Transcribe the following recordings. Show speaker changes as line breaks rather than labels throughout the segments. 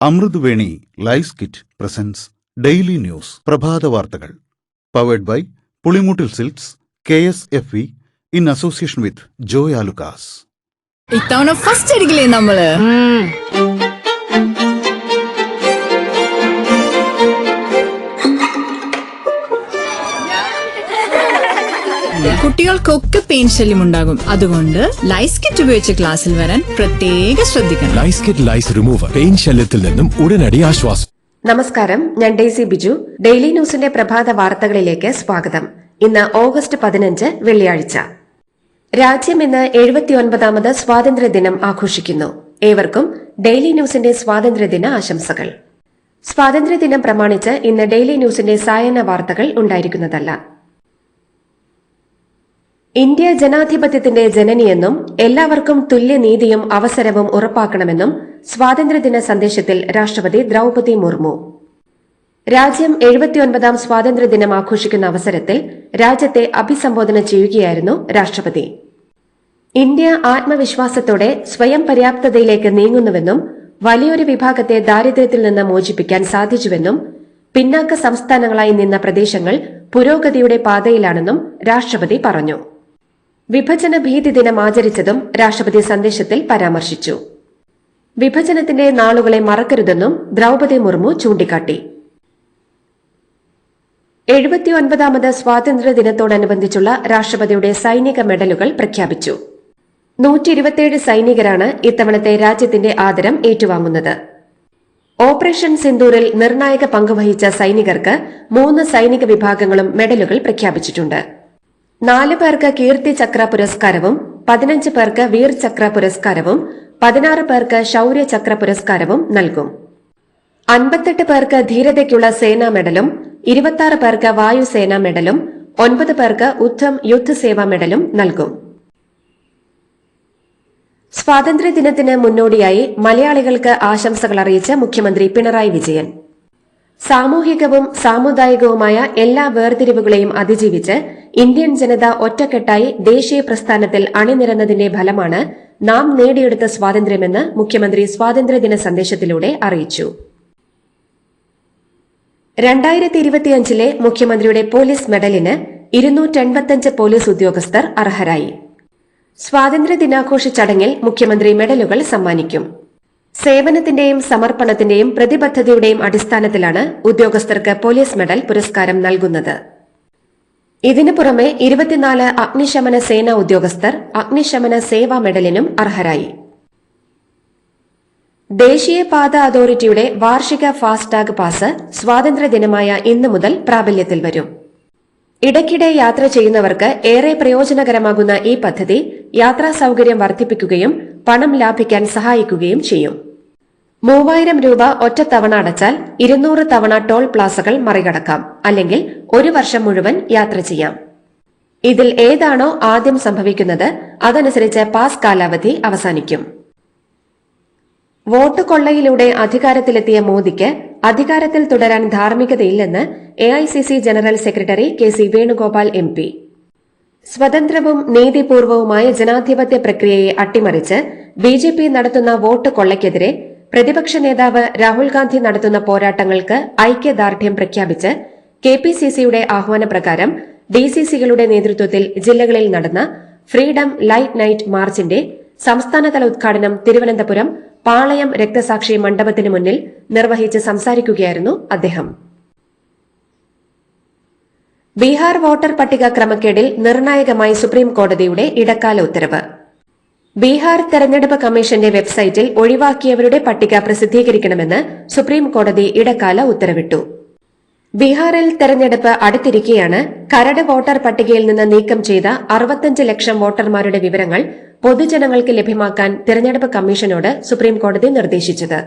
Amruthaveni lice kit presents daily news പ്രഭാത വാർത്തകൾ powered by Pulimoottil silks KSFE in association with Joy Alukkas.
ഇത്തവണ first അടിക്കില്ലേ നമ്മള്? കുട്ടികൾക്കൊക്കെ പെയിൻ ശല്യം ഉണ്ടാകും. അതുകൊണ്ട് ലൈസ് കിറ്റ് ഉപയോഗിച്ച് ക്ലാസ്സിൽ വരാൻ പ്രത്യേക ശ്രദ്ധിക്കണം.
Lice kit lice remover pain ശല്യത്തിൽ നിന്നും ഉടനടി ആശ്വാസം.
നമസ്കാരം, ഞാൻ ഡെയ്സി ബിജു. ഡെയിലി ന്യൂസിന്റെ പ്രഭാത വാർത്തകളിലേക്ക് സ്വാഗതം. ഇന്ന് ഓഗസ്റ്റ് 15 വെള്ളിയാഴ്ച. രാജ്യം ഇന്ന് 79ാമത് സ്വാതന്ത്ര്യദിനം ആഘോഷിക്കുന്നു. ഏവർക്കും ഡെയിലി ന്യൂസിന്റെ സ്വാതന്ത്ര്യദിന ആശംസകൾ. സ്വാതന്ത്ര്യദിനം പ്രമാണിച്ച് ഇന്ന് ഡെയിലി ന്യൂസിന്റെ സായന വാർത്തകൾ ഉണ്ടായിരിക്കുന്നതല്ല. ഇന്ത്യ ജനാധിപത്യത്തിന്റെ ജനനിയെന്നും എല്ലാവർക്കും തുല്യനീതിയും അവസരവും ഉറപ്പാക്കണമെന്നും സ്വാതന്ത്ര്യദിന സന്ദേശത്തിൽ രാഷ്ട്രപതി ദ്രൌപദി മുർമു. രാജ്യം 79ാം സ്വാതന്ത്ര്യദിനം ആഘോഷിക്കുന്ന അവസരത്തിൽ രാജ്യത്തെ അഭിസംബോധന ചെയ്യുകയായിരുന്നു രാഷ്ട്രപതി. ഇന്ത്യ ആത്മവിശ്വാസത്തോടെ സ്വയം പര്യാപ്തതയിലേക്ക് നീങ്ങുന്നുവെന്നും വലിയൊരു വിഭാഗത്തെ ദാരിദ്ര്യത്തിൽ നിന്ന് മോചിപ്പിക്കാൻ സാധിച്ചുവെന്നും പിന്നാക്ക സംസ്ഥാനങ്ങളായി നിന്ന പ്രദേശങ്ങൾ പുരോഗതിയുടെ പാതയിലാണെന്നും രാഷ്ട്രപതി പറഞ്ഞു. വിഭജന ഭീതി ദിനം ആചരിച്ചതും രാഷ്ട്രപതി സന്ദേശത്തിൽ പരാമർശിച്ചു. വിഭജനത്തിന്റെ നാളുകളെ മറക്കരുതെന്നും ദ്രൌപദി മുർമു ചൂണ്ടിക്കാട്ടി. 79ാമത് സ്വാതന്ത്ര്യദിനത്തോടനുബന്ധിച്ചുള്ള രാഷ്ട്രപതിയുടെ സൈനിക മെഡലുകൾ പ്രഖ്യാപിച്ചു. 127 സൈനികരാണ് ഇത്തവണത്തെ രാജ്യത്തിന്റെ ആദരം ഏറ്റുവാങ്ങുന്നത്. ഓപ്പറേഷൻ സിന്ദൂറിൽ നിർണായക പങ്കുവഹിച്ച സൈനികർക്ക് 3 സൈനിക വിഭാഗങ്ങളും മെഡലുകൾ പ്രഖ്യാപിച്ചിട്ടുണ്ട്. 4 പേർക്ക് കീർത്തി ചക്ര പുരസ്കാരവും 15 പേർക്ക് വീർ ചക്ര പുരസ്കാരവും 16 പേർക്ക് ശൌര്യ ചക്ര പുരസ്കാരവും നൽകും. 58 പേർക്ക് ധീരതയ്ക്കുള്ള സേനാ മെഡലും 26 പേർക്ക് വായുസേനാ മെഡലും 9 പേർക്ക് ഉദ്ധം യുദ്ധ സേവാ മെഡലും നൽകും. സ്വാതന്ത്ര്യദിനത്തിന് മുന്നോടിയായി മലയാളികൾക്ക് ആശംസകൾ അറിയിച്ച മുഖ്യമന്ത്രി പിണറായി വിജയൻ. സാമൂഹികവും സാമുദായികവുമായ എല്ലാ വേർതിരിവുകളെയും അതിജീവിച്ച് ഇന്ത്യൻ ജനത ഒറ്റക്കെട്ടായി ദേശീയ പ്രസ്ഥാനത്തിൽ അണിനിരന്നതിന്റെ ഫലമാണ് നാം നേടിയെടുത്ത സ്വാതന്ത്ര്യമെന്ന് മുഖ്യമന്ത്രി സ്വാതന്ത്ര്യദിന സന്ദേശത്തിലൂടെ അറിയിച്ചു. 2025 മുഖ്യമന്ത്രിയുടെ പോലീസ് മെഡലിന് 285 പോലീസ് ഉദ്യോഗസ്ഥർ അർഹരായി. സ്വാതന്ത്ര്യദിനാഘോഷ ചടങ്ങിൽ മുഖ്യമന്ത്രി മെഡലുകൾ സമ്മാനിക്കും. സേവനത്തിന്റെയും സമർപ്പണത്തിന്റെയും പ്രതിബദ്ധതയുടെയും അടിസ്ഥാനത്തിലാണ് ഉദ്യോഗസ്ഥർക്ക് പോലീസ് മെഡൽ പുരസ്കാരം നൽകുന്നത്. ഇതിനു പുറമെ 24 അഗ്നിശമന സേനാ ഉദ്യോഗസ്ഥർ അഗ്നിശമന സേവാ മെഡലിനും അർഹരായി. ദേശീയപാത അതോറിറ്റിയുടെ വാർഷിക ഫാസ്ടാഗ് പാസ് സ്വാതന്ത്ര്യദിനമായ ഇന്നു മുതൽ പ്രാബല്യത്തിൽ വരും. ഇടയ്ക്കിടെ യാത്ര ചെയ്യുന്നവർക്ക് ഏറെ പ്രയോജനകരമാകുന്ന ഈ പദ്ധതി യാത്രാ സൌകര്യം വർദ്ധിപ്പിക്കുകയും പണം ലാഭിക്കാൻ സഹായിക്കുകയും ചെയ്യും. 3000 രൂപ ഒറ്റത്തവണ അടച്ചാൽ 200 തവണ ടോൾ പ്ലാസകൾ മറികടക്കാം, അല്ലെങ്കിൽ 1 വർഷം മുഴുവൻ യാത്ര ചെയ്യാം. ഇതിൽ ഏതാണോ ആദ്യം സംഭവിക്കുന്നത് അതനുസരിച്ച് പാസ് കാലാവധി അവസാനിക്കും. വോട്ട് കൊള്ളയിലൂടെ അധികാരത്തിലെത്തിയ മോദിക്ക് അധികാരത്തിൽ തുടരാൻ ധാർമ്മികതയില്ലെന്ന് AICC general secretary KC Venugopal MP. സ്വതന്ത്രവും നീതിപൂർവവുമായ ജനാധിപത്യ പ്രക്രിയയെ അട്ടിമറിച്ച് BJP നടത്തുന്ന വോട്ട് കൊള്ളയ്ക്കെതിരെ പ്രതിപക്ഷ നേതാവ് രാഹുൽ ഗാന്ധി നടത്തുന്ന പോരാട്ടങ്ങൾക്ക് ഐക്യദാർഢ്യം പ്രഖ്യാപിച്ച് KPCCയുടെ ആഹ്വാനപ്രകാരം DCCകളുടെ നേതൃത്വത്തിൽ ജില്ലകളിൽ നടന്ന ഫ്രീഡം ലൈറ്റ് നൈറ്റ് മാർച്ചിന്റെ സംസ്ഥാനതല ഉദ്ഘാടനം തിരുവനന്തപുരം പാളയം രക്തസാക്ഷി മണ്ഡപത്തിനു മുന്നിൽ നിർവഹിച്ച് സംസാരിക്കുകയായിരുന്നു അദ്ദേഹം. ബീഹാർ വോട്ടർ പട്ടിക ക്രമക്കേടിൽ നിർണായകമായി സുപ്രീം കോടതിയുടെ ഇടക്കാല ഉത്തരവ്. ബീഹാർ തെരഞ്ഞെടുപ്പ് കമ്മീഷന്റെ വെബ്സൈറ്റിൽ ഒഴിവാക്കിയവരുടെ പട്ടിക പ്രസിദ്ധീകരിക്കണമെന്ന് സുപ്രീം കോടതി ഇടക്കാല ഉത്തരവിട്ടു. ബീഹാറിൽ തെരഞ്ഞെടുപ്പ് അടുത്തിരിക്കെയാണ് കരട് വോട്ടർ പട്ടികയിൽ നിന്ന് നീക്കം ചെയ്ത 65 ലക്ഷം വോട്ടർമാരുടെ വിവരങ്ങൾ പൊതുജനങ്ങൾക്ക് ലഭ്യമാക്കാൻ തെരഞ്ഞെടുപ്പ് കമ്മീഷനോട് സുപ്രീം കോടതി നിർദ്ദേശിച്ചത്.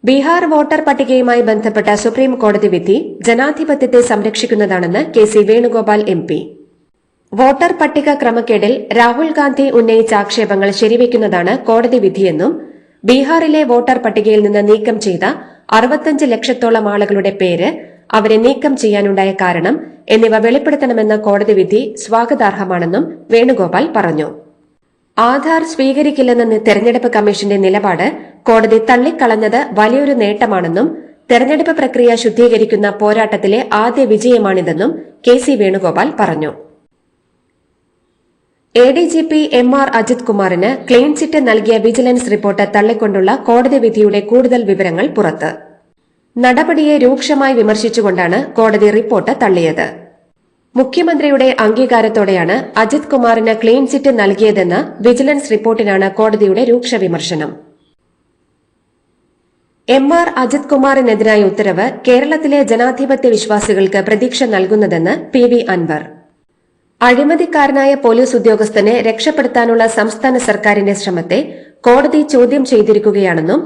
ബീഹാർ വോട്ടർ പട്ടികയുമായി ബന്ധപ്പെട്ട സുപ്രീം കോടതി വിധി ജനാധിപത്യത്തെ സംരക്ഷിക്കുന്നതാണെന്ന് KC വേണുഗോപാൽ MP. വോട്ടർ പട്ടിക ക്രമക്കേടിൽ രാഹുൽ ഗാന്ധി ഉന്നയിച്ച ആക്ഷേപങ്ങൾ ശരിവയ്ക്കുന്നതാണ് കോടതി വിധിയെന്നും ബീഹാറിലെ വോട്ടർ പട്ടികയിൽ നിന്ന് നീക്കം ചെയ്ത 65 ലക്ഷത്തോളം ആളുകളുടെ പേര്, അവരെ നീക്കം ചെയ്യാനുണ്ടായ കാരണം എന്നിവ വെളിപ്പെടുത്തണമെന്ന കോടതി വിധി സ്വാഗതാർഹമാണെന്നും വേണുഗോപാൽ പറഞ്ഞു. ആധാർ സ്വീകരിക്കില്ലെന്ന തെരഞ്ഞെടുപ്പ് കമ്മീഷന്റെ നിലപാട് കോടതി തള്ളിക്കളഞ്ഞത് വലിയൊരു നേട്ടമാണെന്നും തെരഞ്ഞെടുപ്പ് പ്രക്രിയ ശുദ്ധീകരിക്കുന്ന പോരാട്ടത്തിലെ ആദ്യ വിജയമാണിതെന്നും കെ.സി. വേണുഗോപാൽ പറഞ്ഞു. ADGP MR അജിത് കുമാറിന് ക്ലീൻ ചിറ്റ് നൽകിയ വിജിലൻസ് റിപ്പോർട്ട് തള്ളിക്കൊണ്ടുള്ള കോടതി വിധിയുടെ കൂടുതൽ വിവരങ്ങൾ പുറത്ത്. നടപടിയെ രൂക്ഷമായി വിമർശിച്ചുകൊണ്ടാണ് കോടതി റിപ്പോർട്ട് തള്ളിയത്. മുഖ്യമന്ത്രിയുടെ അംഗീകാരത്തോടെയാണ് അജിത് കുമാറിന് ക്ലീൻ ചിറ്റ് നൽകിയതെന്ന വിജിലൻസ് റിപ്പോർട്ടിനാണ് കോടതിയുടെ രൂക്ഷ വിമർശനം. MR അജിത് കുമാറിനെതിരായ ഉത്തരവ് കേരളത്തിലെ ജനാധിപത്യ വിശ്വാസികൾക്ക് പ്രതീക്ഷ നൽകുന്നതെന്ന് PV അൻവർ. അഴിമതിക്കാരനായ പോലീസ് ഉദ്യോഗസ്ഥനെ രക്ഷപ്പെടുത്താനുള്ള സംസ്ഥാന സർക്കാരിന്റെ ശ്രമത്തെ കോടതി ചോദ്യം ചെയ്തിരിക്കുകയാണെന്നും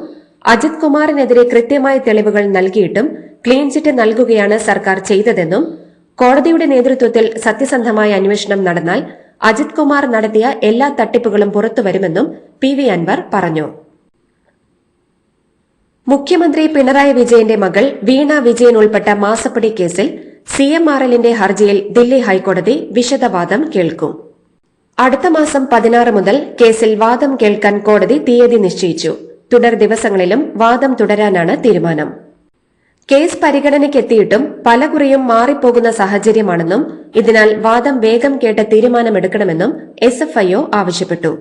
അജിത് കുമാറിനെതിരെ കൃത്യമായ തെളിവുകൾ നൽകിയിട്ടും ക്ലീൻ ചിറ്റ് നൽകുകയാണ് സർക്കാർ ചെയ്തതെന്നും കോടതിയുടെ നേതൃത്വത്തിൽ സത്യസന്ധമായ അന്വേഷണം നടന്നാൽ അജിത് കുമാർ നടത്തിയ എല്ലാ തട്ടിപ്പുകളും പുറത്തുവരുമെന്നും PV അൻവർ പറഞ്ഞു. മുഖ്യമന്ത്രി പിണറായി വിജയന്റെ മകൾ വീണ വിജയൻ ഉൾപ്പെട്ട മാസപ്പടി കേസിൽ CMRLന്റെ ഹർജിയിൽ ദില്ലി ഹൈക്കോടതി വിശദവാദം കേൾക്കും. അടുത്ത മാസം 16 മുതൽ കേസിൽ വാദം കേൾക്കാൻ കോടതി തീയതി നിശ്ചയിച്ചു. തുടർ ദിവസങ്ങളിലും വാദം തുടരാനാണ് തീരുമാനം. കേസ് പരിഗണനയ്ക്കെത്തിയിട്ടും പലകുറിയും മാറിപ്പോകുന്ന സാഹചര്യമാണെന്നും ഇതിനാൽ വാദം വേഗം കേട്ട് തീരുമാനമെടുക്കണമെന്നും SFIO ആവശ്യപ്പെട്ടു.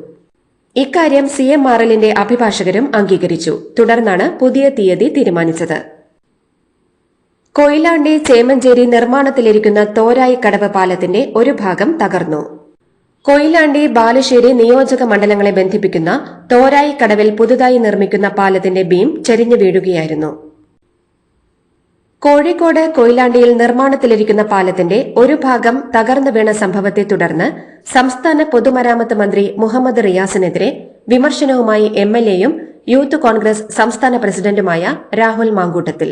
ഇക്കാര്യം CMRLന്റെ അഭിഭാഷകരും അംഗീകരിച്ചു. തുടർന്നാണ് പുതിയ തീയതി തീരുമാനിച്ചത്. കൊയിലാണ്ടി ചേമഞ്ചേരി നിർമ്മാണത്തിലിരിക്കുന്ന തോരായി കടവ് പാലത്തിന്റെ ഒരു ഭാഗം തകർന്നു. കൊയിലാണ്ടി ബാലുശ്ശേരി നിയോജക മണ്ഡലങ്ങളെ ബന്ധിപ്പിക്കുന്ന തോരായി കടവിൽ പുതുതായി നിർമ്മിക്കുന്ന പാലത്തിന്റെ ബീം ചെരിഞ്ഞു വീഴുകയായിരുന്നു. കോഴിക്കോട് കൊയിലാണ്ടിയിൽ നിർമ്മാണത്തിലിരിക്കുന്ന പാലത്തിന്റെ ഒരു ഭാഗം തകർന്നു വീണ സംഭവത്തെ തുടർന്ന് സംസ്ഥാന പൊതുമരാമത്ത് മന്ത്രി മുഹമ്മദ് റിയാസിനെതിരെ വിമർശനവുമായി MLAയും യൂത്ത് കോൺഗ്രസ് സംസ്ഥാന പ്രസിഡന്റുമായ രാഹുൽ മാങ്കൂട്ടത്തിൽ.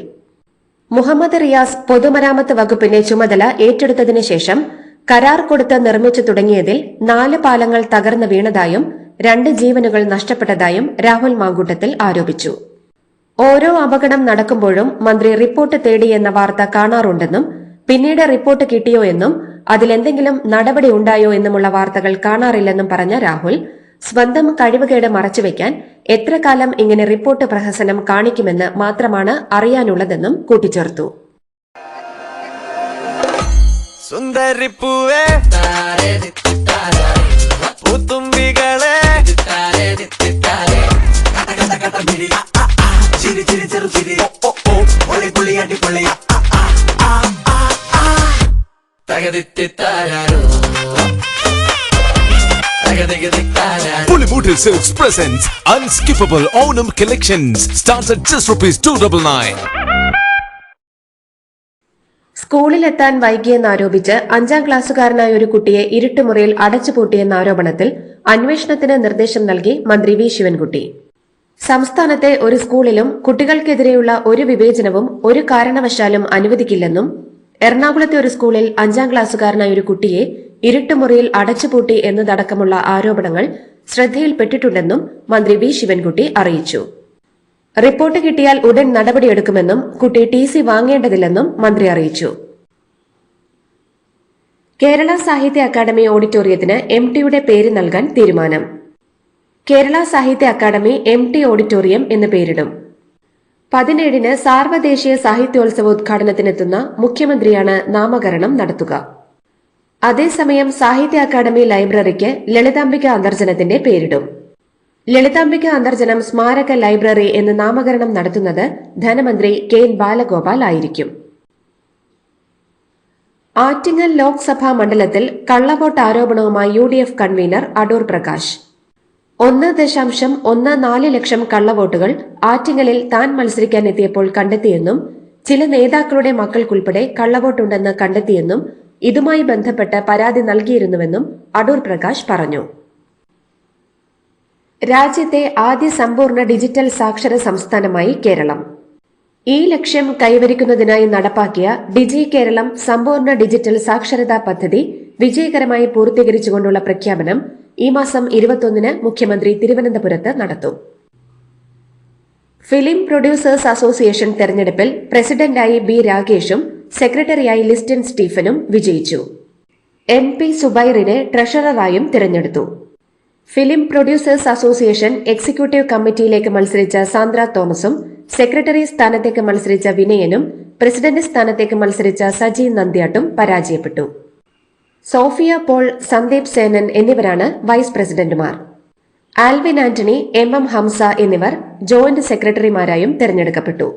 മുഹമ്മദ് റിയാസ് പൊതുമരാമത്ത് വകുപ്പിന്റെ ചുമതല ഏറ്റെടുത്തതിനു ശേഷം കരാർ കൊടുത്ത് നിർമ്മിച്ചു തുടങ്ങിയതിൽ 4 പാലങ്ങൾ തകർന്നു വീണതായും 2 ജീവനുകൾ നഷ്ടപ്പെട്ടതായും രാഹുൽ മാങ്കൂട്ടത്തിൽ ആരോപിച്ചു. ഓരോ അപകടം നടക്കുമ്പോഴും മന്ത്രി റിപ്പോർട്ട് തേടിയെന്ന വാർത്ത കാണാറുണ്ടെന്നും പിന്നീട് റിപ്പോർട്ട് കിട്ടിയോ എന്നും അതിലെന്തെങ്കിലും നടപടി ഉണ്ടായോ എന്നുമുള്ള വാർത്തകൾ കാണാറില്ലെന്നും പറഞ്ഞ രാഹുൽ സ്വന്തം കഴിവുകേട് മറച്ചുവെക്കാൻ എത്ര കാലം ഇങ്ങനെ റിപ്പോർട്ട് പ്രഹസനം കാണിക്കുമെന്ന് മാത്രമാണ് അറിയാനുള്ളതെന്നും കൂട്ടിച്ചേർത്തു.
സുന്ദരിപ്പൂവേ പൂത്തുമ്പികളെ
Pulimutil Silks presents Unskippable Onam Collections. Starts at just ₹299.
സ്കൂളിലെത്താൻ വൈകിയെന്നാരോപിച്ച് 5ാം ക്ലാസ്സുകാരനായ ഒരു കുട്ടിയെ ഇരുട്ടുമുറിയിൽ അടച്ചുപൂട്ടിയെന്ന ആരോപണത്തിൽ അന്വേഷണത്തിന് നിർദ്ദേശം നൽകി മന്ത്രി വി ശിവൻകുട്ടി. സംസ്ഥാനത്തെ ഒരു സ്കൂളിലും കുട്ടികൾക്കെതിരെയുള്ള ഒരു വിവേചനവും ഒരു കാരണവശാലും അനുവദിക്കില്ലെന്നും എറണാകുളത്തെ ഒരു സ്കൂളിൽ 5ാം ക്ലാസ്സുകാരനായ ഒരു കുട്ടിയെ ഇരുട്ടുമുറിയിൽ അടച്ചുപൂട്ടി എന്നതടക്കമുള്ള ആരോപണങ്ങൾ ശ്രദ്ധയിൽപ്പെട്ടിട്ടുണ്ടെന്നും മന്ത്രി വി ശിവൻകുട്ടി അറിയിച്ചു. റിപ്പോർട്ട് കിട്ടിയാൽ ഉടൻ നടപടിയെടുക്കുമെന്നും കുട്ടി TC വാങ്ങേണ്ടതില്ലെന്നും മന്ത്രി അറിയിച്ചു. കേരള സാഹിത്യ അക്കാദമി ഓഡിറ്റോറിയത്തിന് MTയുടെ പേര് നൽകാൻ തീരുമാനം. കേരള സാഹിത്യ അക്കാദമി MT ഓഡിറ്റോറിയം എന്ന് പേരിടും. 17-ന് സാർവദേശീയ സാഹിത്യോത്സവോദ്ഘാടനത്തിനെത്തുന്ന മുഖ്യമന്ത്രിയാണ് നാമകരണം നടത്തുക. അതേസമയം സാഹിത്യ അക്കാദമി ലൈബ്രറിക്ക് ലളിതാംബിക അന്തർജനത്തിന്റെ പേരിടും. ലളിതാംബിക അന്തർജനം സ്മാരക ലൈബ്രറി എന്ന് നാമകരണം നടത്തുന്നത് ധനമന്ത്രി KN ബാലഗോപാൽ ആയിരിക്കും. ആറ്റിങ്ങൽ ലോക്സഭാ മണ്ഡലത്തിൽ കള്ളവോട്ട് ആരോപണവുമായി UDF കൺവീനർ അടൂർ പ്രകാശ്. 1.14 ലക്ഷം കള്ളവോട്ടുകൾ ആറ്റിങ്ങലിൽ താൻ മത്സരിക്കാനെത്തിയപ്പോൾ കണ്ടെത്തിയെന്നും ചില നേതാക്കളുടെ മക്കൾക്കുൾപ്പെടെ കള്ളവോട്ടുണ്ടെന്ന് കണ്ടെത്തിയെന്നും ഇതുമായി ബന്ധപ്പെട്ട് പരാതി നൽകിയിരുന്നുവെന്നും അടൂർ പ്രകാശ് പറഞ്ഞു. രാജ്യത്തെ ആദ്യ സമ്പൂർണ്ണ ഡിജിറ്റൽ സാക്ഷര സംസ്ഥാനമായി കേരളം. ഈ ലക്ഷ്യം കൈവരിക്കുന്നതിനായി നടപ്പാക്കിയ ഡിജി കേരളം സമ്പൂർണ്ണ ഡിജിറ്റൽ സാക്ഷരതാ പദ്ധതി വിജയകരമായി പൂർത്തീകരിച്ചുകൊണ്ടുള്ള പ്രഖ്യാപനം ഈ മാസം 21-ന് മുഖ്യമന്ത്രി തിരുവനന്തപുരത്ത് നടത്തും. ഫിലിം പ്രൊഡ്യൂസേഴ്സ് അസോസിയേഷൻ തെരഞ്ഞെടുപ്പിൽ പ്രസിഡന്റായി B. രാഗേഷും സെക്രട്ടറിയായി ലിസ്റ്റൻ സ്റ്റീഫനും വിജയിച്ചു. MP സുബൈറിനെ ട്രഷററായും തിരഞ്ഞെടുത്തു. ഫിലിം പ്രൊഡ്യൂസേഴ്സ് അസോസിയേഷൻ എക്സിക്യൂട്ടീവ് കമ്മിറ്റിയിലേക്ക് മത്സരിച്ച സാന്ദ്ര തോമസും സെക്രട്ടറി സ്ഥാനത്തേക്ക് മത്സരിച്ച വിനയനും പ്രസിഡന്റ് സ്ഥാനത്തേക്ക് മത്സരിച്ച സജി നന്ദ്യാട്ടും പരാജയപ്പെട്ടു. സോഫിയ പോൾ, സന്ദീപ് സേനൻ എന്നിവരാണ് വൈസ് പ്രസിഡന്റുമാർ. ആൽവിൻ ആന്റണി, എം ഹംസ എന്നിവർ ജോയിന്റ് സെക്രട്ടറിമാരായും തെരഞ്ഞെടുക്കപ്പെട്ടു.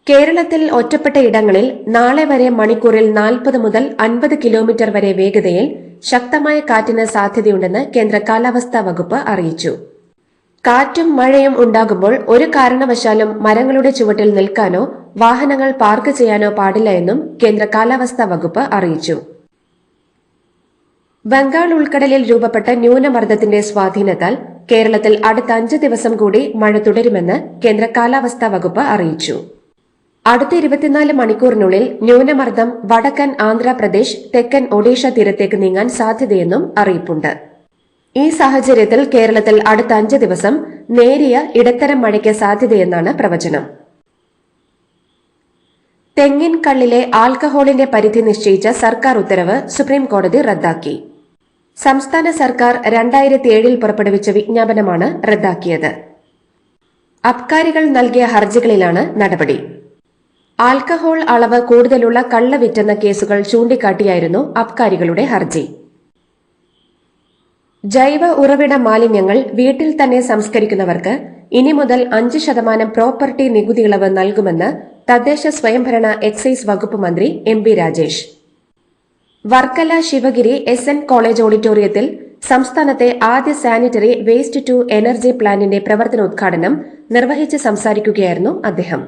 കേരളത്തിൽ ഒറ്റപ്പെട്ട ഇടങ്ങളിൽ നാളെ വരെ മണിക്കൂറിൽ 40 മുതൽ 50 കിലോമീറ്റർ വരെ വേഗതയിൽ ശക്തമായ കാറ്റിന് സാധ്യതയുണ്ടെന്ന് കേന്ദ്ര കാലാവസ്ഥാ വകുപ്പ് അറിയിച്ചു. കാറ്റും മഴയും ഉണ്ടാകുമ്പോൾ ഒരു കാരണവശാലും മരങ്ങളുടെ ചുവട്ടിൽ നിൽക്കാനോ വാഹനങ്ങൾ പാർക്ക് ചെയ്യാനോ പാടില്ല എന്നും കേന്ദ്ര കാലാവസ്ഥാ വകുപ്പ് അറിയിച്ചു. ബംഗാൾ ഉൾക്കടലിൽ രൂപപ്പെട്ട ന്യൂനമർദ്ദത്തിന്റെ സ്വാധീനത്താൽ കേരളത്തിൽ അടുത്ത 5 ദിവസം കൂടി മഴ തുടരുമെന്ന് കേന്ദ്ര കാലാവസ്ഥാ വകുപ്പ് അറിയിച്ചു. അടുത്ത 24 മണിക്കൂറിനുള്ളിൽ ന്യൂനമർദ്ദം വടക്കൻ ആന്ധ്രാപ്രദേശ്, തെക്കൻ ഒഡീഷ തീരത്തേക്ക് നീങ്ങാൻ സാധ്യതയെന്നും അറിയിപ്പുണ്ട്. ഈ സാഹചര്യത്തിൽ കേരളത്തിൽ അടുത്ത 5 ദിവസം നേരിയ ഇടത്തരം മഴയ്ക്ക് സാധ്യതയെന്നാണ് പ്രവചനം. തെങ്ങിൻ കള്ളിലെ ആൽക്കഹോളിന്റെ പരിധി നിശ്ചയിച്ച സർക്കാർ ഉത്തരവ് സുപ്രീം കോടതി റദ്ദാക്കി. സംസ്ഥാന സർക്കാർ 2007 പുറപ്പെടുവിച്ച വിജ്ഞാപനമാണ് റദ്ദാക്കിയത്. അബ്കാരികൾ നൽകിയ ഹർജികളിലാണ് നടപടി. ആൽക്കഹോൾ അളവ് കൂടുതലുള്ള കള്ള വിറ്റെന്ന കേസുകൾ ചൂണ്ടിക്കാട്ടിയായിരുന്നു അബ്കാരികളുടെ ഹർജി. ജൈവ ഉറവിട മാലിന്യങ്ങൾ വീട്ടിൽ തന്നെ സംസ്കരിക്കുന്നവർക്ക് ഇനി മുതൽ 5% പ്രോപ്പർട്ടി നികുതി ഇളവ് നൽകുമെന്ന് തദ്ദേശ സ്വയംഭരണ എക്സൈസ് വകുപ്പ് മന്ത്രി എം.ബി. രാജേഷ്. വർക്കല ശിവഗിരി SN കോളേജ് ഓഡിറ്റോറിയത്തിൽ സംസ്ഥാനത്തെ ആദ്യ സാനിറ്ററി വേസ്റ്റ് ടു എനർജി പ്ലാന്റിന്റെ പ്രവർത്തനോദ്ഘാടനം നിർവഹിച്ച് സംസാരിക്കുകയായിരുന്നു അദ്ദേഹം.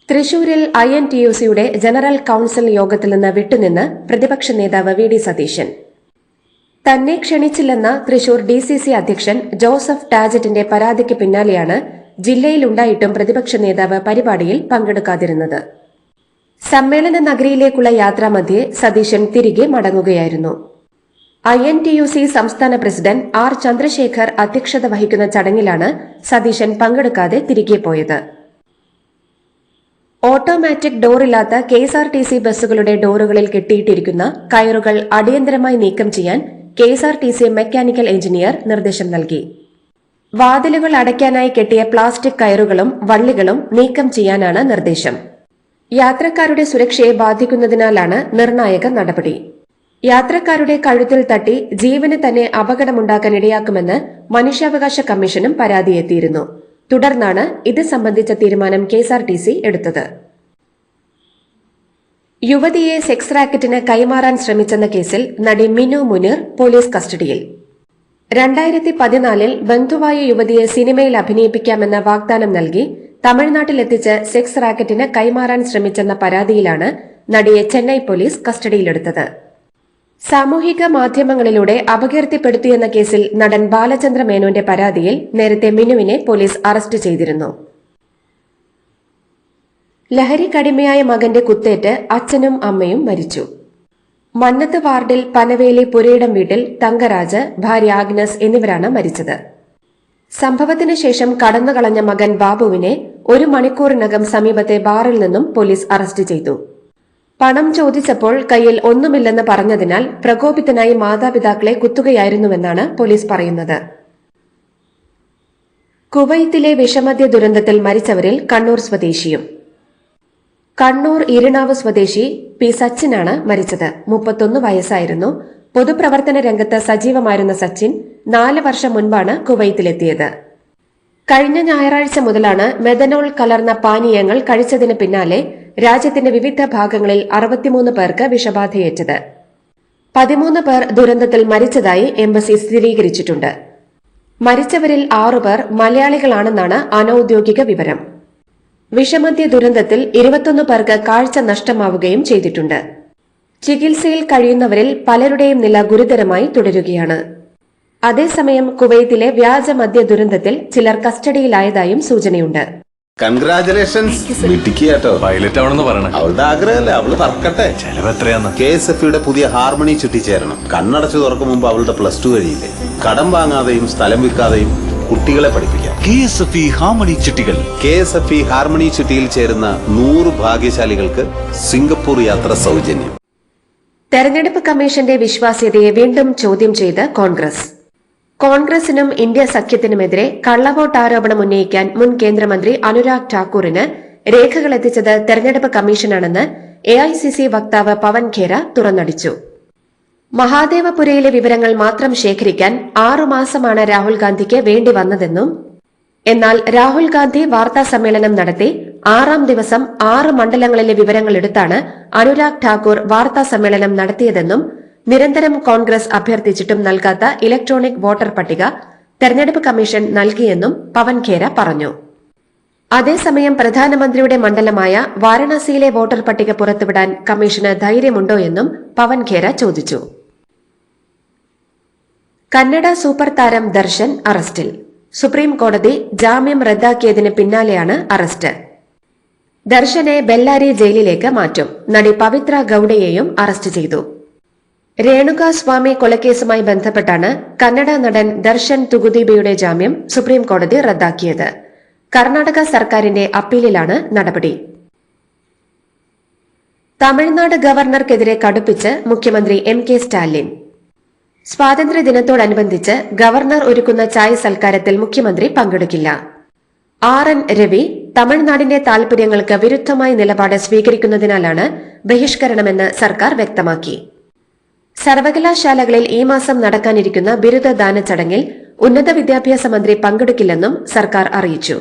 തൃശൂരിൽ INTUCയുടെ ജനറൽ കൌൺസിൽ യോഗത്തിൽ നിന്ന് വിട്ടുനിന്ന് പ്രതിപക്ഷ നേതാവ് വി.ഡി. സതീശൻ. തന്നെ ക്ഷണിച്ചില്ലെന്ന തൃശൂർ DCC അധ്യക്ഷൻ ജോസഫ് ടാജറ്റിന്റെ പരാതിക്ക് പിന്നാലെയാണ് ജില്ലയിലുണ്ടായിട്ടും പ്രതിപക്ഷ നേതാവ് പരിപാടിയിൽ പങ്കെടുക്കാതിരുന്നത്. സമ്മേളന നഗരിയിലേക്കുള്ള യാത്രാമധ്യേ സതീശൻ തിരികെ മടങ്ങുകയായിരുന്നു. INTUC സംസ്ഥാന പ്രസിഡന്റ് R. ചന്ദ്രശേഖർ അധ്യക്ഷത വഹിക്കുന്ന ചടങ്ങിലാണ് സതീശൻ പങ്കെടുക്കാതെ തിരികെ പോയത്. ഓട്ടോമാറ്റിക് ഡോറില്ലാത്ത KSRTC ബസ്സുകളുടെ ഡോറുകളിൽ കെട്ടിയിട്ടിരിക്കുന്ന കയറുകൾ അടിയന്തരമായി നീക്കം ചെയ്യാൻ KSRTC മെക്കാനിക്കൽ എഞ്ചിനീയർ നിർദ്ദേശം നൽകി. വാതിലുകൾ അടയ്ക്കാനായി കെട്ടിയ പ്ലാസ്റ്റിക് കയറുകളും വള്ളികളും നീക്കം ചെയ്യാനാണ് നിർദ്ദേശം. യാത്രക്കാരുടെ സുരക്ഷയെ ബാധിക്കുന്നതിനാലാണ് നിർണായക നടപടി. യാത്രക്കാരുടെ കഴുത്തിൽ തട്ടി ജീവന് തന്നെ അപകടമുണ്ടാക്കാൻ ഇടയാക്കുമെന്ന് മനുഷ്യാവകാശ കമ്മീഷനും പരാതിയെത്തിയിരുന്നു. തുടർന്നാണ് ഇത് സംബന്ധിച്ച തീരുമാനം KSRTC എടുത്തത്. യുവതിയെ സെക്സ് റാക്കറ്റിന് കൈമാറാൻ ശ്രമിച്ചെന്ന കേസിൽ നടി മിനു മുനീർ പോലീസ് കസ്റ്റഡിയിൽ. 2014 ബന്ധുവായ യുവതിയെ സിനിമയിൽ അഭിനയിപ്പിക്കാമെന്ന വാഗ്ദാനം നൽകി തമിഴ്നാട്ടിലെത്തിച്ച് സെക്സ് റാക്കറ്റിന് കൈമാറാൻ ശ്രമിച്ചെന്ന പരാതിയിലാണ് നടിയെ ചെന്നൈ പോലീസ് കസ്റ്റഡിയിലെടുത്തത്. സാമൂഹിക മാധ്യമങ്ങളിലൂടെ അപകീർത്തിപ്പെടുത്തിയെന്ന കേസിൽ നടൻ ബാലചന്ദ്ര മേനോന്റെ പരാതിയിൽ നേരത്തെ മിനുവിനെ പോലീസ് അറസ്റ്റ് ചെയ്തിരുന്നു. ലഹരിക്കടിമയായ മകന്റെ കുത്തേറ്റ് അച്ഛനും അമ്മയും മരിച്ചു. മന്നത്ത് വാർഡിൽ പനവേലി പുരയിടം വീട്ടിൽ തങ്കരാജ്, ഭാര്യ ആഗ്നസ് എന്നിവരാണ് മരിച്ചത്. സംഭവത്തിന് ശേഷം കടന്നുകളഞ്ഞ മകൻ ബാബുവിനെ 1 മണിക്കൂറിനകം സമീപത്തെ ബാറിൽ നിന്നും പോലീസ് അറസ്റ്റ് ചെയ്തു. പണം ചോദിച്ചപ്പോൾ കയ്യിൽ ഒന്നുമില്ലെന്ന് പറഞ്ഞതിനാൽ പ്രകോപിതനായി മാതാപിതാക്കളെ കുത്തുകയായിരുന്നുവെന്നാണ് പോലീസ് പറയുന്നത്. കുവൈത്തിലെ വിഷമദ്യ ദുരന്തത്തിൽ മരിച്ചവരിൽ കണ്ണൂർ സ്വദേശിയും. കണ്ണൂർ ഇരിണാവ് സ്വദേശി പി സച്ചിനാണ് മരിച്ചത്. 31 വയസ്സായിരുന്നു. പൊതുപ്രവർത്തന രംഗത്ത് സജീവമായിരുന്ന സച്ചിൻ 4 വർഷം മുൻപാണ് കുവൈത്തിലെത്തിയത്. കഴിഞ്ഞ ഞായറാഴ്ച മുതലാണ് മെഥനോൾ കലർന്ന പാനീയങ്ങൾ കഴിച്ചതിന് പിന്നാലെ രാജ്യത്തിന്റെ വിവിധ ഭാഗങ്ങളിൽ 63 പേർക്ക് വിഷബാധയേറ്റത്. 13 പേർ ദുരന്തത്തിൽ മരിച്ചതായി എംബസി സ്ഥിരീകരിച്ചിട്ടുണ്ട്. മരിച്ചവരിൽ 6 പേർ മലയാളികളാണെന്നാണ് അനൌദ്യോഗിക വിവരം. വിഷമദ്യ ദുരന്തത്തിൽ 21 പേർക്ക് കാഴ്ച നഷ്ടമാവുകയും ചെയ്തിട്ടുണ്ട്. ചികിത്സയിൽ കഴിയുന്നവരിൽ പലരുടെയും നില ഗുരുതരമായി തുടരുകയാണ്. അതേസമയം കുവൈത്തിലെ വ്യാജ മദ്യ ദുരന്തത്തിൽ ചിലർ കസ്റ്റഡിയിലായതായും സൂചനയുണ്ട്.
കൺഗ്രാചുലേഷൻസ് മിട്ടിക്കാട്ടോ.
പൈലറ്റ് ആവണമെന്ന് പറയണേ.
അവളുടെ ആഗ്രഹമല്ലേ, അവള് പറക്കട്ടെ.
ചെലവ് എത്രയാന്ന്?
KSFയുടെ പുതിയ ഹാർമണി ചുറ്റി ചേരണം. കണ്ണടച്ചു തുറക്കും മുമ്പ് അവളുടെ +2 കഴിയില്ലേ. കടം വാങ്ങാതെയും സ്ഥലം വിൽക്കാതെയും കുട്ടികളെ പഠിപ്പിക്കാം.
KSFE ഹാർമണി ചിട്ടികൾ.
KSFE ഹാർമണി ചുറ്റിയിൽ ചേരുന്ന 100 ഭാഗ്യശാലികൾക്ക് സിംഗപ്പൂർ യാത്ര സൗജന്യം.
തെരഞ്ഞെടുപ്പ് കമ്മീഷന്റെ വിശ്വാസ്യതയെ വീണ്ടും ചോദ്യം ചെയ്ത് കോൺഗ്രസ്. കോൺഗ്രസിനും ഇന്ത്യ സഖ്യത്തിനുമെതിരെ കള്ളവോട്ട് ആരോപണം ഉന്നയിക്കാൻ മുൻ കേന്ദ്രമന്ത്രി അനുരാഗ് ഠാക്കൂറിന് രേഖകൾ എത്തിച്ചത് തെരഞ്ഞെടുപ്പ് കമ്മീഷനാണെന്ന് എഐസിസി വക്താവ് പവൻ ഖേര തുറന്നടിച്ചു. മഹാദേവപുരയിലെ വിവരങ്ങൾ മാത്രം ശേഖരിക്കാൻ 6 മാസമാണ് രാഹുൽ ഗാന്ധിക്ക് വേണ്ടി വന്നതെന്നും, എന്നാൽ രാഹുൽ ഗാന്ധി വാർത്താ സമ്മേളനം നടത്തി 6ാം ദിവസം 6 മണ്ഡലങ്ങളിലെ വിവരങ്ങൾ എടുത്താണ് അനുരാഗ് ഠാക്കൂർ വാർത്താ സമ്മേളനം നടത്തിയതെന്നും, നിരന്തരം കോൺഗ്രസ് അഭ്യർത്ഥിച്ചിട്ടും നൽകാത്ത ഇലക്ട്രോണിക് വോട്ടർ പട്ടിക തെരഞ്ഞെടുപ്പ് കമ്മീഷൻ നൽകിയെന്നും പവൻ ഖേര പറഞ്ഞു. അതേസമയം പ്രധാനമന്ത്രിയുടെ മണ്ഡലമായ വാരണാസിയിലെ വോട്ടർ പട്ടിക പുറത്തുവിടാൻ കമ്മീഷന് ധൈര്യമുണ്ടോ എന്നും പവൻ ഖേര ചോദിച്ചു. കന്നഡ സൂപ്പർ താരം ദർശൻ അറസ്റ്റിൽ. സുപ്രീം കോടതി ജാമ്യം റദ്ദാക്കിയതിന് പിന്നാലെയാണ് അറസ്റ്റ്. ദർശനെ ബെല്ലാരി ജയിലിലേക്ക് മാറ്റും. നടി പവിത്ര ഗൌഡയെയും അറസ്റ്റ് ചെയ്തു. രേണുക സ്വാമി കൊലക്കേസുമായി ബന്ധപ്പെട്ടാണ് കന്നഡ നടൻ ദർശൻ തുകുദീബയുടെ ജാമ്യം സുപ്രീം കോടതി റദ്ദാക്കിയത്. കർണാടക സർക്കാരിന്റെ അപ്പീലിലാണ് നടപടി. തമിഴ്നാട് ഗവർണർക്കെതിരെ കടുപ്പിച്ച് മുഖ്യമന്ത്രി എം.കെ. സ്റ്റാലിൻ. സ്വാതന്ത്ര്യദിനത്തോടനുബന്ധിച്ച് ഗവർണർ ഒരുക്കുന്ന ചായ സൽക്കാരത്തിൽ മുഖ്യമന്ത്രി പങ്കെടുക്കില്ല. ആർ.എൻ. രവി തമിഴ്നാടിന്റെ താൽപര്യങ്ങൾക്ക് വിരുദ്ധമായ നിലപാട് സ്വീകരിക്കുന്നതിനാലാണ് ബഹിഷ്കരണമെന്ന് സർക്കാർ വ്യക്തമാക്കി. സർവകലാശാലകളിൽ ഈ മാസം നടക്കാനിരിക്കുന്ന ബിരുദദാന ചടങ്ങിൽ ഉന്നത വിദ്യാഭ്യാസ മന്ത്രി പങ്കെടുക്കില്ലെന്നും സർക്കാർ അറിയിച്ചു.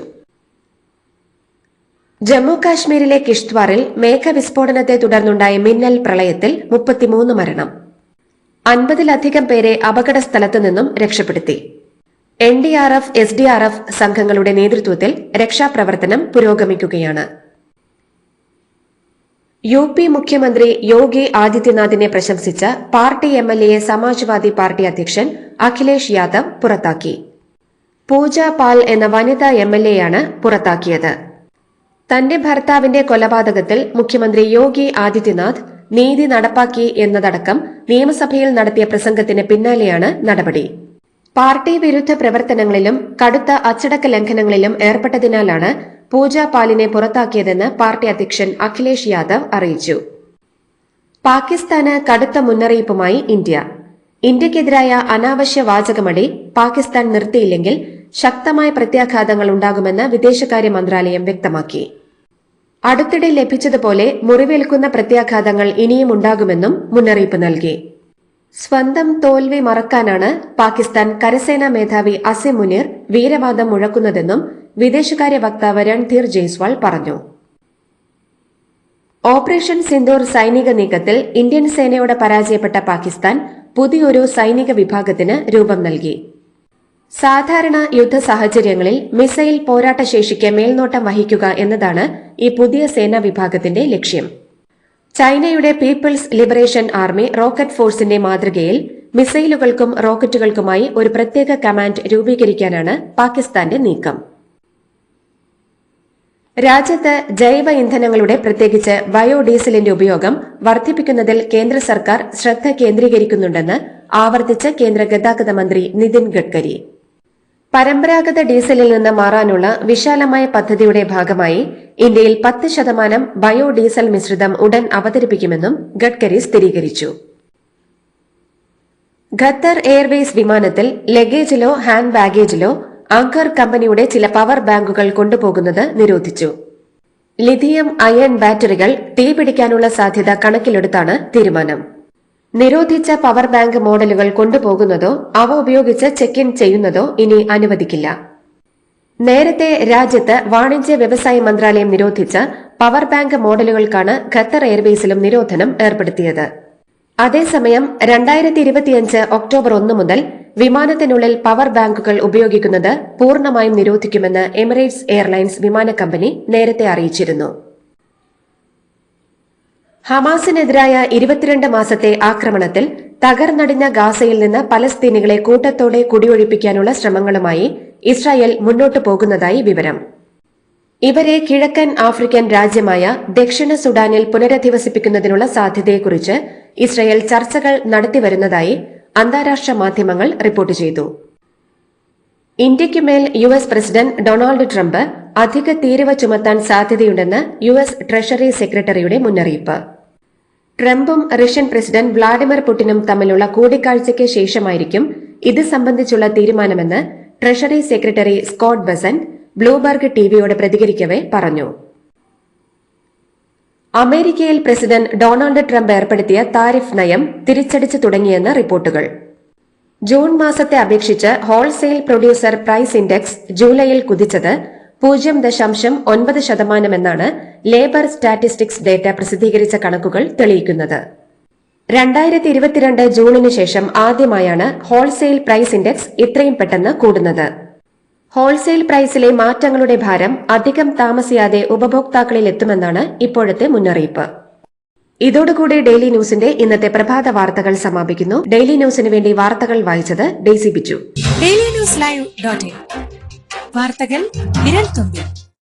ജമ്മു കാശ്മീരിലെ കിഷ്ത്വാറിൽ മേഘവിസ്ഫോടനത്തെ തുടർന്നുണ്ടായ മിന്നൽ പ്രളയത്തിൽ 33 മരണം. 50-ലധികം പേരെ അപകട സ്ഥലത്തു നിന്നും രക്ഷപ്പെടുത്തി. NDRF, SDRF സംഘങ്ങളുടെ നേതൃത്വത്തിൽ രക്ഷാപ്രവർത്തനം പുരോഗമിക്കുകയാണ്. UP മുഖ്യമന്ത്രി യോഗി ആദിത്യനാഥിനെ പ്രശംസിച്ച പാർട്ടി MLA സമാജ്വാദി പാർട്ടി അധ്യക്ഷൻ അഖിലേഷ് യാദവ് പുറത്താക്കി. പൂജ പാൽ എന്ന വനിതാ MLAയാണ് പുറത്താക്കിയത്. തന്റെ ഭർത്താവിന്റെ കൊലപാതകത്തിൽ മുഖ്യമന്ത്രി യോഗി ആദിത്യനാഥ് നീതി നടപ്പാക്കി എന്നതടക്കം നിയമസഭയിൽ നടത്തിയ പ്രസംഗത്തിന് പിന്നാലെയാണ് നടപടി. പാർട്ടി വിരുദ്ധ പ്രവർത്തനങ്ങളിലും കടുത്ത അച്ചടക്ക ലംഘനങ്ങളിലും ഏർപ്പെട്ടതിനാലാണ് പൂജ പാലിനെ പുറത്താക്കിയതെന്ന് പാർട്ടി അധ്യക്ഷൻ അഖിലേഷ് യാദവ് അറിയിച്ചു. പാകിസ്ഥാന് കടുത്ത മുന്നറിയിപ്പുമായി ഇന്ത്യ. ഇന്ത്യക്കെതിരായ അനാവശ്യ വാചകമടി പാകിസ്ഥാൻ നിർത്തിയില്ലെങ്കിൽ ശക്തമായ പ്രത്യാഘാതങ്ങൾ ഉണ്ടാകുമെന്ന് വിദേശകാര്യ മന്ത്രാലയം വ്യക്തമാക്കി. അടുത്തിടെ ലഭിച്ചതുപോലെ മുറിവേൽക്കുന്ന പ്രത്യാഘാതങ്ങൾ ഇനിയും ഉണ്ടാകുമെന്നും മുന്നറിയിപ്പ് നൽകി. സ്വന്തം തോൽവി മറക്കാനാണ് പാകിസ്ഥാൻ കരസേനാ മേധാവി അസിം മുനീർ വീരവാദം മുഴക്കുന്നതെന്നും വിദേശകാര്യ വക്താവ് രൺധീർ ജയ്സ്വാൾ പറഞ്ഞു. ഓപ്പറേഷൻ സിന്ദൂർ സൈനിക നീക്കത്തിൽ ഇന്ത്യൻ സേനയോട് പരാജയപ്പെട്ട പാകിസ്ഥാൻ പുതിയൊരു സൈനിക വിഭാഗത്തിന് രൂപം നൽകി. സാധാരണ യുദ്ധ സാഹചര്യങ്ങളിൽ മിസൈൽ പോരാട്ടശേഷിക്ക് മേൽനോട്ടം വഹിക്കുക എന്നതാണ് ഈ പുതിയ സേനാ വിഭാഗത്തിന്റെ ലക്ഷ്യം. ചൈനയുടെ പീപ്പിൾസ് ലിബറേഷൻ ആർമി റോക്കറ്റ് ഫോഴ്സിന്റെ മാതൃകയിൽ മിസൈലുകൾക്കും റോക്കറ്റുകൾക്കുമായി ഒരു പ്രത്യേക കമാൻഡ് രൂപീകരിക്കാനാണ് പാകിസ്ഥാന്റെ നീക്കം. രാജ്യത്ത് ജൈവ ഇന്ധനങ്ങളുടെ പ്രത്യേകിച്ച് ബയോഡീസലിന്റെ ഉപയോഗം വർദ്ധിപ്പിക്കുന്നതിൽ കേന്ദ്ര സർക്കാർ ശ്രദ്ധ കേന്ദ്രീകരിക്കുന്നുണ്ടെന്ന് ആവർത്തിച്ച് കേന്ദ്ര ഗതാഗത മന്ത്രി നിതിൻ ഗഡ്കരി. പരമ്പരാഗത ഡീസലിൽ നിന്ന് മാറാനുള്ള വിശാലമായ പദ്ധതിയുടെ ഭാഗമായി ഇന്ത്യയിൽ 10% ബയോഡീസൽ മിശ്രിതം ഉടൻ അവതരിപ്പിക്കുമെന്നും ഗഡ്കരി സ്ഥിരീകരിച്ചു. ഖത്തർ എയർവേസ് വിമാനത്തിൽ ലഗേജിലോ ഹാൻഡ് ബാഗേജിലോ അങ്കർ കമ്പനിയുടെ ചില പവർ ബാങ്കുകൾ കൊണ്ടുപോകുന്നത് നിരോധിച്ചു. ലിഥിയം അയൺ ബാറ്ററികൾ തീപിടിക്കാനുള്ള സാധ്യത കണക്കിലെടുത്താണ് തീരുമാനം. നിരോധിച്ച പവർ ബാങ്ക് മോഡലുകൾ കൊണ്ടുപോകുന്നതോ അവ ഉപയോഗിച്ച് ചെക്ക് ഇൻ ചെയ്യുന്നതോ ഇനി അനുവദിക്കില്ല. നേരത്തെ രാജ്യത്ത് വാണിജ്യ വ്യവസായ മന്ത്രാലയം നിരോധിച്ച പവർ ബാങ്ക് മോഡലുകൾക്കാണ് ഖത്തർ എയർവേസിലും നിരോധനം ഏർപ്പെടുത്തിയത്. അതേസമയം 2025 ഒക്ടോബർ 1 മുതൽ വിമാനത്തിനുള്ളിൽ പവർ ബാങ്കുകൾ ഉപയോഗിക്കുന്നത് പൂർണ്ണമായും നിരോധിക്കുമെന്ന് എമിറേറ്റ്സ് എയർലൈൻസ് വിമാന കമ്പനി നേരത്തെ അറിയിച്ചിരുന്നു. ഹമാസിനെതിരായ 22 മാസത്തെ ആക്രമണത്തിൽ തകർന്നടിഞ്ഞ ഗാസയിൽ നിന്ന് പലസ്തീനികളെ കൂട്ടത്തോടെ കുടിയൊഴിപ്പിക്കാനുള്ള ശ്രമങ്ങളുമായി ഇസ്രായേൽ മുന്നോട്ടു പോകുന്നതായി വിവരം. ഇവരെ കിഴക്കൻ ആഫ്രിക്കൻ രാജ്യമായ ദക്ഷിണ സുഡാനിൽ പുനരധിവസിപ്പിക്കുന്നതിനുള്ള സാധ്യതയെക്കുറിച്ച് ഇസ്രായേൽ ചർച്ചകൾ നടത്തിവരുന്നതായി അന്താരാഷ്ട്ര മാധ്യമങ്ങൾ റിപ്പോർട്ട് ചെയ്തു. ഇന്ത്യയ്ക്കുമേൽ US പ്രസിഡന്റ് ഡൊണാൾഡ് ട്രംപ് അധിക തീരുവ ചുമത്താൻ സാധ്യതയുണ്ടെന്ന് US ട്രഷറി സെക്രട്ടറിയുടെ മുന്നറിയിപ്പ്. ട്രംപും റഷ്യൻ പ്രസിഡന്റ് വ്ളാഡിമിർ പുടിനും തമ്മിലുള്ള കൂടിക്കാഴ്ചയ്ക്ക് ശേഷമായിരിക്കും ഇത് സംബന്ധിച്ചുള്ള തീരുമാനമെന്ന് treasury secretary Scott Bessent Bloomberg ടിവിയോട് പ്രതികരിക്കവെ പറഞ്ഞു. അമേരിക്കയിൽ പ്രസിഡന്റ് ഡൊണാൾഡ് ട്രംപ് ഏർപ്പെടുത്തിയ താരിഫ് നയം തിരിച്ചടിച്ചു തുടങ്ങിയെന്ന് റിപ്പോർട്ടുകൾ. ജൂൺ മാസത്തെ അപേക്ഷിച്ച് ഹോൾസെയിൽ പ്രൊഡ്യൂസർ പ്രൈസ് ഇൻഡെക്സ് ജൂലൈയിൽ കുതിച്ചത് 0.9% എന്നാണ് ലേബർ സ്റ്റാറ്റിസ്റ്റിക്സ് ഡേറ്റ പ്രസിദ്ധീകരിച്ച കണക്കുകൾ തെളിയിക്കുന്നത്. 2022 ജൂണിന് ശേഷം ആദ്യമായാണ് ഹോൾസെയിൽ പ്രൈസ് ഇൻഡെക്സ് ഇത്രയും പെട്ടെന്ന് കൂടുന്നത്. ഹോൾസെയിൽ പ്രൈസിലെ മാറ്റങ്ങളുടെ ഭാരം അധികം താമസിയാതെ ഉപഭോക്താക്കളിൽ എത്തുമെന്നാണ് ഇപ്പോഴത്തെ മുന്നറിയിപ്പ്. ഇതോടുകൂടി ഡെയിലി ന്യൂസിന്റെ ഇന്നത്തെ പ്രഭാത വാർത്തകൾ സമാപിക്കുന്നു. ഡെയിലി ന്യൂസിന് വേണ്ടി വാർത്തകൾ വായിച്ചത് ഡെയ്സി ബിജു.
ഡെയിലി ന്യൂസ് ലൈവ്.in വാർത്തകൾ വിരൽ തുമ്പിൽ.